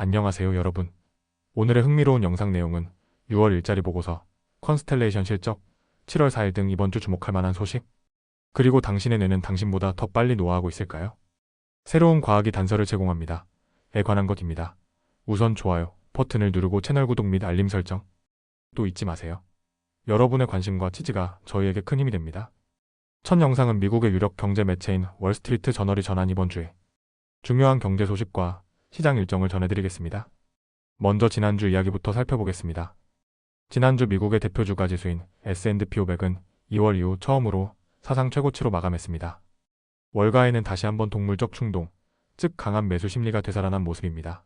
안녕하세요 여러분. 오늘의 흥미로운 영상 내용은 6월 일자리 보고서, 컨스텔레이션 실적, 7월 4일 등 이번 주 주목할 만한 소식, 그리고 당신의 뇌는 당신보다 더 빨리 노화하고 있을까요? 새로운 과학이 단서를 제공합니다. 에 관한 것입니다. 우선 좋아요 버튼을 누르고 채널 구독 및 알림 설정 또 잊지 마세요. 여러분의 관심과 지지가 저희에게 큰 힘이 됩니다. 첫 영상은 미국의 유력 경제 매체인 월스트리트 저널이 전한 이번 주에 중요한 경제 소식과 시장 일정을 전해드리겠습니다. 먼저 지난주 이야기부터 살펴보겠습니다. 지난주 미국의 대표 주가 지수인 S&P 500은 2월 이후 처음으로 사상 최고치로 마감했습니다. 월가에는 다시 한번 동물적 충동, 즉 강한 매수 심리가 되살아난 모습입니다.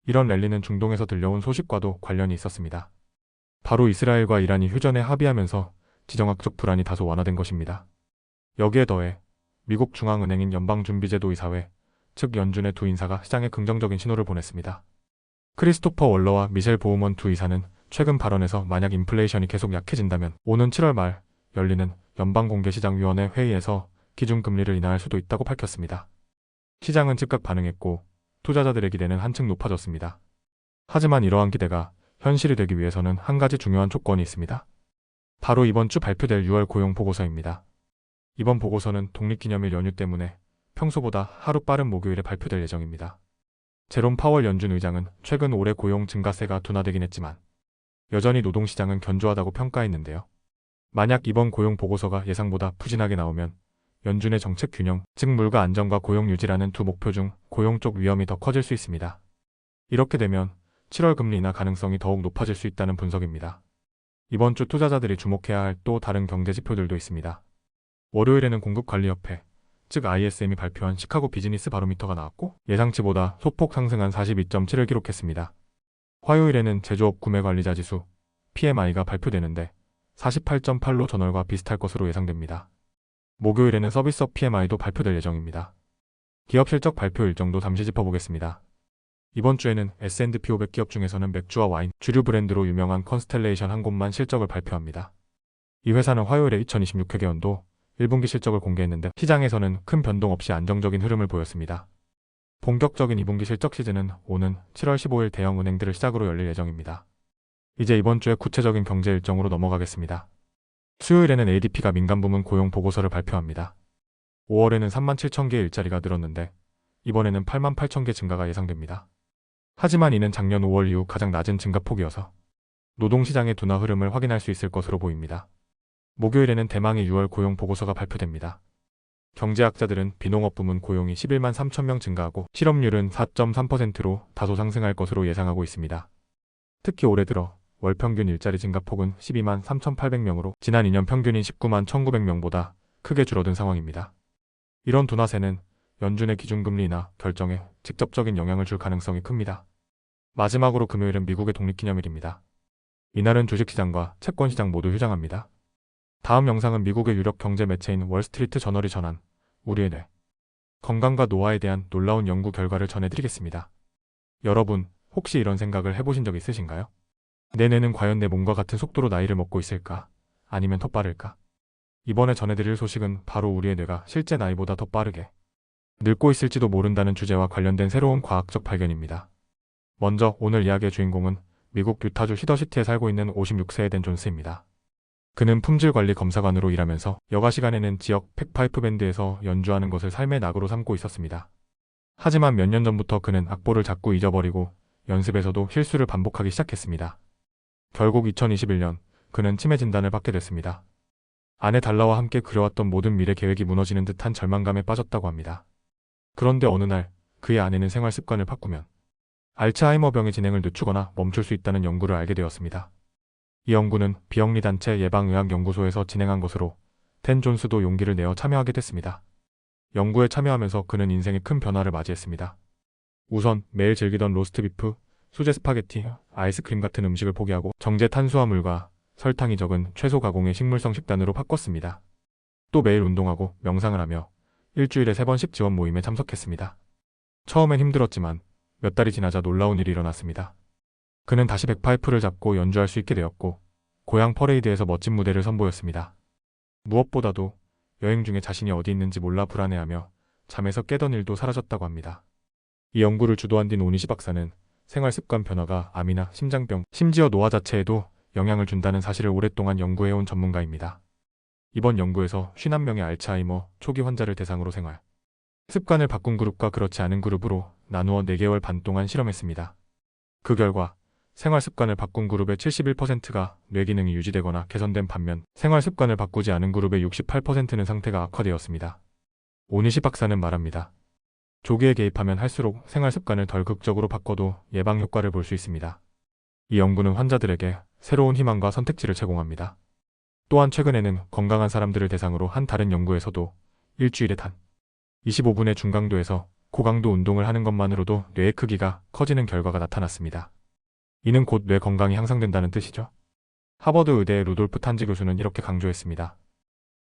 이런 랠리는 중동에서 들려온 소식과도 관련이 있었습니다. 바로 이스라엘과 이란이 휴전에 합의하면서 지정학적 불안이 다소 완화된 것입니다. 여기에 더해 미국 중앙은행인 연방준비제도 이사회, 즉 연준의 두 인사가 시장에 긍정적인 신호를 보냈습니다. 크리스토퍼 월러와 미셸 보우먼 두 이사는 최근 발언에서 만약 인플레이션이 계속 약해진다면 오는 7월 말 열리는 연방공개시장위원회 회의에서 기준금리를 인하할 수도 있다고 밝혔습니다. 시장은 즉각 반응했고 투자자들의 기대는 한층 높아졌습니다. 하지만 이러한 기대가 현실이 되기 위해서는 한 가지 중요한 조건이 있습니다. 바로 이번 주 발표될 6월 고용 보고서입니다. 이번 보고서는 독립기념일 연휴 때문에 평소보다 하루 빠른 목요일에 발표될 예정입니다. 제롬 파월 연준 의장은 최근 올해 고용 증가세가 둔화되긴 했지만 여전히 노동시장은 견조하다고 평가했는데요. 만약 이번 고용 보고서가 예상보다 부진하게 나오면 연준의 정책 균형, 즉 물가 안정과 고용 유지라는 두 목표 중 고용 쪽 위험이 더 커질 수 있습니다. 이렇게 되면 7월 금리 인하 가능성이 더욱 높아질 수 있다는 분석입니다. 이번 주 투자자들이 주목해야 할 또 다른 경제 지표들도 있습니다. 월요일에는 공급관리협회, 즉 ISM이 발표한 시카고 비즈니스 바로미터가 나왔고 예상치보다 소폭 상승한 42.7을 기록했습니다. 화요일에는 제조업 구매관리자 지수, PMI가 발표되는데 48.8로 전월과 비슷할 것으로 예상됩니다. 목요일에는 서비스업 PMI도 발표될 예정입니다. 기업 실적 발표 일정도 잠시 짚어보겠습니다. 이번 주에는 S&P 500 기업 중에서는 맥주와 와인, 주류 브랜드로 유명한 컨스텔레이션 한 곳만 실적을 발표합니다. 이 회사는 화요일에 2026 회계연도 1분기 실적을 공개했는데 시장에서는 큰 변동 없이 안정적인 흐름을 보였습니다. 본격적인 2분기 실적 시즌은 오는 7월 15일 대형 은행들을 시작으로 열릴 예정입니다. 이제 이번 주의 구체적인 경제 일정으로 넘어가겠습니다. 수요일에는 ADP가 민간 부문 고용 보고서를 발표합니다. 5월에는 37,000개의 일자리가 늘었는데 이번에는 88,000개 증가가 예상됩니다. 하지만 이는 작년 5월 이후 가장 낮은 증가폭이어서 노동시장의 둔화 흐름을 확인할 수 있을 것으로 보입니다. 목요일에는 대망의 6월 고용 보고서가 발표됩니다. 경제학자들은 비농업 부문 고용이 11만 3천 명 증가하고 실업률은 4.3%로 다소 상승할 것으로 예상하고 있습니다. 특히 올해 들어 월 평균 일자리 증가폭은 12만 3,800명으로 지난 2년 평균인 19만 1,900명보다 크게 줄어든 상황입니다. 이런 둔화세는 연준의 기준금리 인하 결정에 직접적인 영향을 줄 가능성이 큽니다. 마지막으로 금요일은 미국의 독립기념일입니다. 이날은 주식시장과 채권시장 모두 휴장합니다. 다음 영상은 미국의 유력 경제 매체인 월스트리트 저널이 전한 우리의 뇌, 건강과 노화에 대한 놀라운 연구 결과를 전해드리겠습니다. 여러분, 혹시 이런 생각을 해보신 적 있으신가요? 내 뇌는 과연 내 몸과 같은 속도로 나이를 먹고 있을까? 아니면 더 빠를까? 이번에 전해드릴 소식은 바로 우리의 뇌가 실제 나이보다 더 빠르게 늙고 있을지도 모른다는 주제와 관련된 새로운 과학적 발견입니다. 먼저 오늘 이야기의 주인공은 미국 유타주 시더시티에 살고 있는 56세에 된 존스입니다. 그는 품질관리 검사관으로 일하면서 여가 시간에는 지역 팩파이프 밴드에서 연주하는 것을 삶의 낙으로 삼고 있었습니다. 하지만 몇 년 전부터 그는 악보를 자꾸 잊어버리고 연습에서도 실수를 반복하기 시작했습니다. 결국 2021년 그는 치매 진단을 받게 됐습니다. 아내 달라와 함께 그려왔던 모든 미래 계획이 무너지는 듯한 절망감에 빠졌다고 합니다. 그런데 어느 날 그의 아내는 생활 습관을 바꾸면 알츠하이머병의 진행을 늦추거나 멈출 수 있다는 연구를 알게 되었습니다. 이 연구는 비영리단체 예방의학연구소에서 진행한 것으로 댄 존스도 용기를 내어 참여하게 됐습니다. 연구에 참여하면서 그는 인생의 큰 변화를 맞이했습니다. 우선 매일 즐기던 로스트 비프, 수제 스파게티, 아이스크림 같은 음식을 포기하고 정제 탄수화물과 설탕이 적은 채소 가공의 식물성 식단으로 바꿨습니다. 또 매일 운동하고 명상을 하며 일주일에 3번씩 지원 모임에 참석했습니다. 처음엔 힘들었지만 몇 달이 지나자 놀라운 일이 일어났습니다. 그는 다시 백파이프를 잡고 연주할 수 있게 되었고 고향 퍼레이드에서 멋진 무대를 선보였습니다. 무엇보다도 여행 중에 자신이 어디 있는지 몰라 불안해하며 잠에서 깨던 일도 사라졌다고 합니다. 이 연구를 주도한 딘 오니시 박사는 생활 습관 변화가 암이나 심장병, 심지어 노화 자체에도 영향을 준다는 사실을 오랫동안 연구해온 전문가입니다. 이번 연구에서 51명의 알츠하이머 초기 환자를 대상으로 생활 습관을 바꾼 그룹과 그렇지 않은 그룹으로 나누어 4개월 반 동안 실험했습니다. 그 결과 생활 습관을 바꾼 그룹의 71%가 뇌 기능이 유지되거나 개선된 반면 생활 습관을 바꾸지 않은 그룹의 68%는 상태가 악화되었습니다. 오니시 박사는 말합니다. 조기에 개입하면 할수록 생활 습관을 덜 극적으로 바꿔도 예방 효과를 볼 수 있습니다. 이 연구는 환자들에게 새로운 희망과 선택지를 제공합니다. 또한 최근에는 건강한 사람들을 대상으로 한 다른 연구에서도 일주일에 단 25분의 중강도에서 고강도 운동을 하는 것만으로도 뇌의 크기가 커지는 결과가 나타났습니다. 이는 곧 뇌 건강이 향상된다는 뜻이죠. 하버드 의대의 루돌프 탄지 교수는 이렇게 강조했습니다.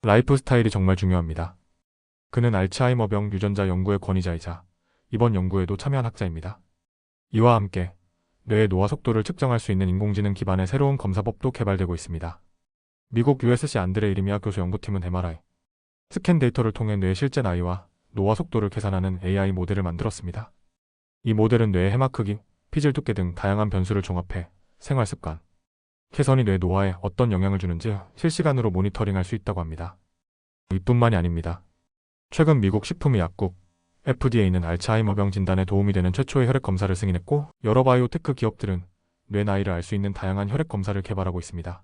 라이프 스타일이 정말 중요합니다. 그는 알츠하이머병 유전자 연구의 권위자이자 이번 연구에도 참여한 학자입니다. 이와 함께 뇌의 노화 속도를 측정할 수 있는 인공지능 기반의 새로운 검사법도 개발되고 있습니다. 미국 USC 안드레 이리미아 교수 연구팀은 MRI 스캔 데이터를 통해 뇌의 실제 나이와 노화 속도를 계산하는 AI 모델을 만들었습니다. 이 모델은 뇌의 해막 크기, 피질 두께 등 다양한 변수를 종합해 생활 습관 개선이 뇌 노화에 어떤 영향을 주는지 실시간으로 모니터링할 수 있다고 합니다. 이뿐만이 아닙니다. 최근 미국 식품의약국 FDA는 알츠하이머병 진단에 도움이 되는 최초의 혈액 검사를 승인했고 여러 바이오테크 기업들은 뇌 나이를 알 수 있는 다양한 혈액 검사를 개발하고 있습니다.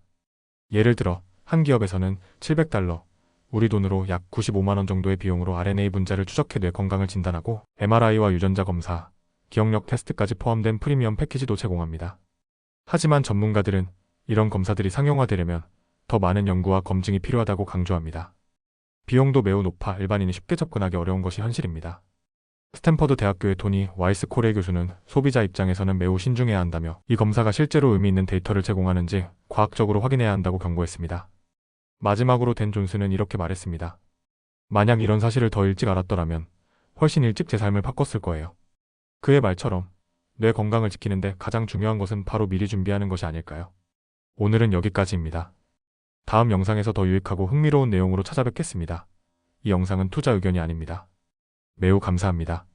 예를 들어 한 기업에서는 $700, 우리 돈으로 약 95만 원 정도의 비용으로 RNA 분자를 추적해 뇌 건강을 진단하고 MRI와 유전자 검사, 기억력 테스트까지 포함된 프리미엄 패키지도 제공합니다. 하지만 전문가들은 이런 검사들이 상용화되려면 더 많은 연구와 검증이 필요하다고 강조합니다. 비용도 매우 높아 일반인이 쉽게 접근하기 어려운 것이 현실입니다. 스탠퍼드 대학교의 토니 와이스 코레 교수는 소비자 입장에서는 매우 신중해야 한다며 이 검사가 실제로 의미 있는 데이터를 제공하는지 과학적으로 확인해야 한다고 경고했습니다. 마지막으로 댄 존슨은 이렇게 말했습니다. 만약 이런 사실을 더 일찍 알았더라면 훨씬 일찍 제 삶을 바꿨을 거예요. 그의 말처럼 뇌 건강을 지키는데 가장 중요한 것은 바로 미리 준비하는 것이 아닐까요? 오늘은 여기까지입니다. 다음 영상에서 더 유익하고 흥미로운 내용으로 찾아뵙겠습니다. 이 영상은 투자 의견이 아닙니다. 매우 감사합니다.